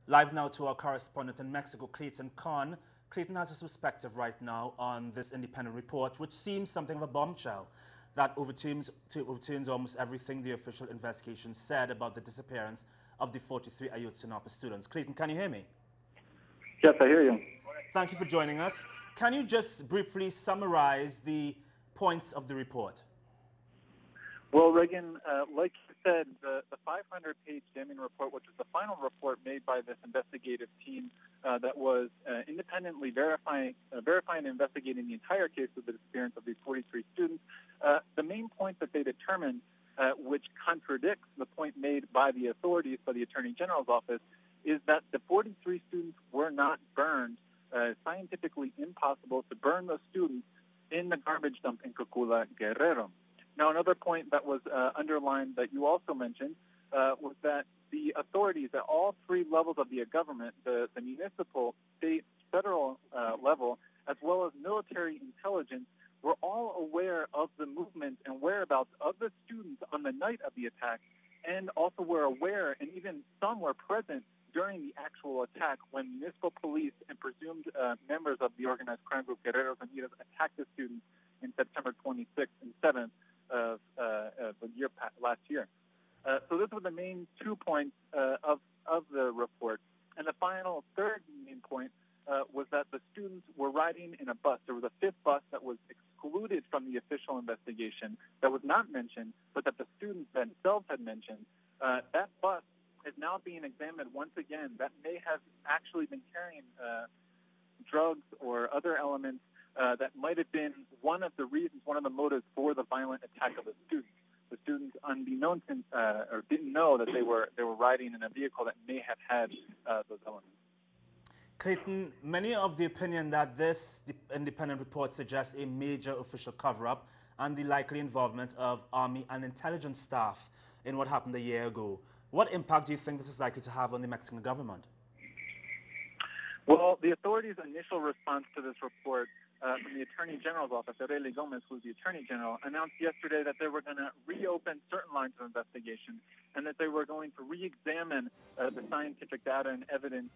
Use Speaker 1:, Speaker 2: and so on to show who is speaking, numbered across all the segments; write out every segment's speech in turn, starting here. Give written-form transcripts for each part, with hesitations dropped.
Speaker 1: Live now to our correspondent in Mexico, Clayton Khan. Clayton has his perspective right now on this independent report, which seems something of a bombshell that overturns almost everything the official investigation said about the disappearance of the 43 Ayotzinapa students. Clayton, can you hear me?
Speaker 2: Yes, I hear you.
Speaker 1: Thank you for joining us. Can you just briefly summarize the points of the report?
Speaker 2: Well, Reagan, like you said, the 500-page damning report, which is the final report made by this investigative team that was independently verifying and investigating the entire case of the disappearance of these 43 students, the main point that they determined, which contradicts the point made by the authorities, by the Attorney General's office, is that the 43 students were not burned. Scientifically impossible to burn those students in the garbage dump in Cocula, Guerrero. Now, another point that was underlined that you also mentioned was that the authorities at all three levels of the government, the municipal, state, federal level, as well as military intelligence, were all aware of the movement and whereabouts of the students on the night of the attack, and also were aware, and even some were present during the actual attack when municipal police and presumed members of the organized crime group Guerreros Unidos attacked the students in September 26th and 7th of the year last year. So those were the main 2 points of the report. And the final third main point was that the students were riding in a bus. There was a fifth bus that was excluded from the official investigation that was not mentioned, but that the students themselves had mentioned. That bus is now being examined once again. That may have actually been carrying drugs or other elements that might have been one of the reasons, one of the motives for the violent attack of the students. The students, unbeknownst or didn't know that they were riding in a vehicle that may have had those elements.
Speaker 1: Clayton, many of the opinion that this independent report suggests a major official cover-up and the likely involvement of Army and intelligence staff in what happened a year ago. What impact do you think this is likely to have on the Mexican government?
Speaker 2: Well, the authorities' initial response to this report from the Attorney General's office, Aurelia Gomez, who's the Attorney General, announced yesterday that they were going to reopen certain lines of investigation and that they were going to re-examine the scientific data and evidence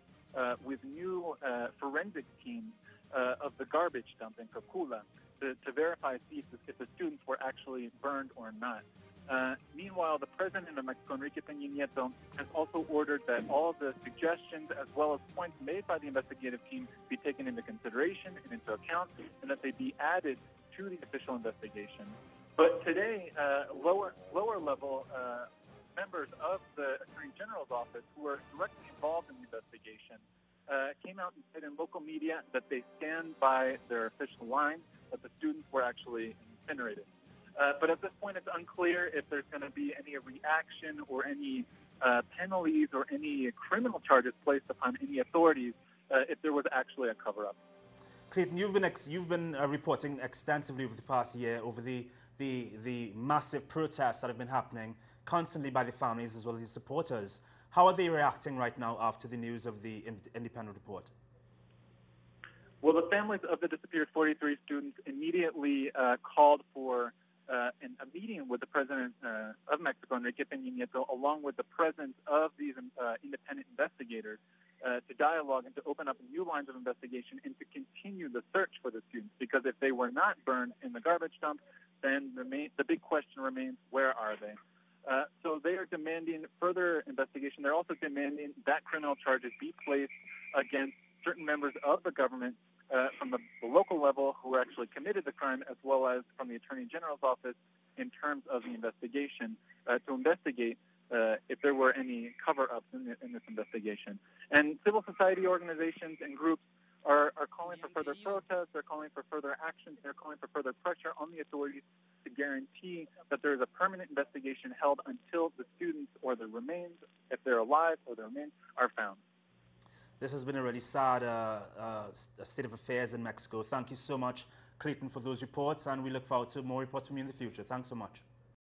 Speaker 2: with new forensic teams of the garbage dump in Cocula to verify if the students were actually burned or not. Meanwhile, the president of Mexico, Enrique Peña Nieto, has also ordered that all the suggestions as well as points made by the investigative team be taken into consideration and into account, and that they be added to the official investigation. But today, lower level members of the Attorney General's office who were directly involved in the investigation came out and said in local media that they stand by their official line, that the students were actually incinerated. But at this point, it's unclear if there's going to be any reaction or any penalties or any criminal charges placed upon any authorities if there was actually a cover-up.
Speaker 1: Clayton, you've been reporting extensively over the past year over the massive protests that have been happening constantly by the families as well as the supporters. How are they reacting right now after the news of the independent report?
Speaker 2: Well, the families of the disappeared 43 students immediately called for a meeting with the president of Mexico, Enrique Peña Nieto, along with the presence of these independent investigators to dialogue and to open up new lines of investigation and to continue the search for the students. Because if they were not burned in the garbage dump, then the big question remains, where are they? So they are demanding further investigation. They're also demanding that criminal charges be placed against certain members of the government from the local level who actually committed the crime, as well as from the Attorney General's office in terms of the investigation to investigate if there were any cover-ups in this investigation. And civil society organizations and groups are calling for further protests, they're calling for further actions, they're calling for further pressure on the authorities to guarantee that there is a permanent investigation held until the students or their remains, if they're alive or their remains, are found.
Speaker 1: This has been a really sad state of affairs in Mexico. Thank you so much, Clayton, for those reports, and we look forward to more reports from you in the future. Thanks so much.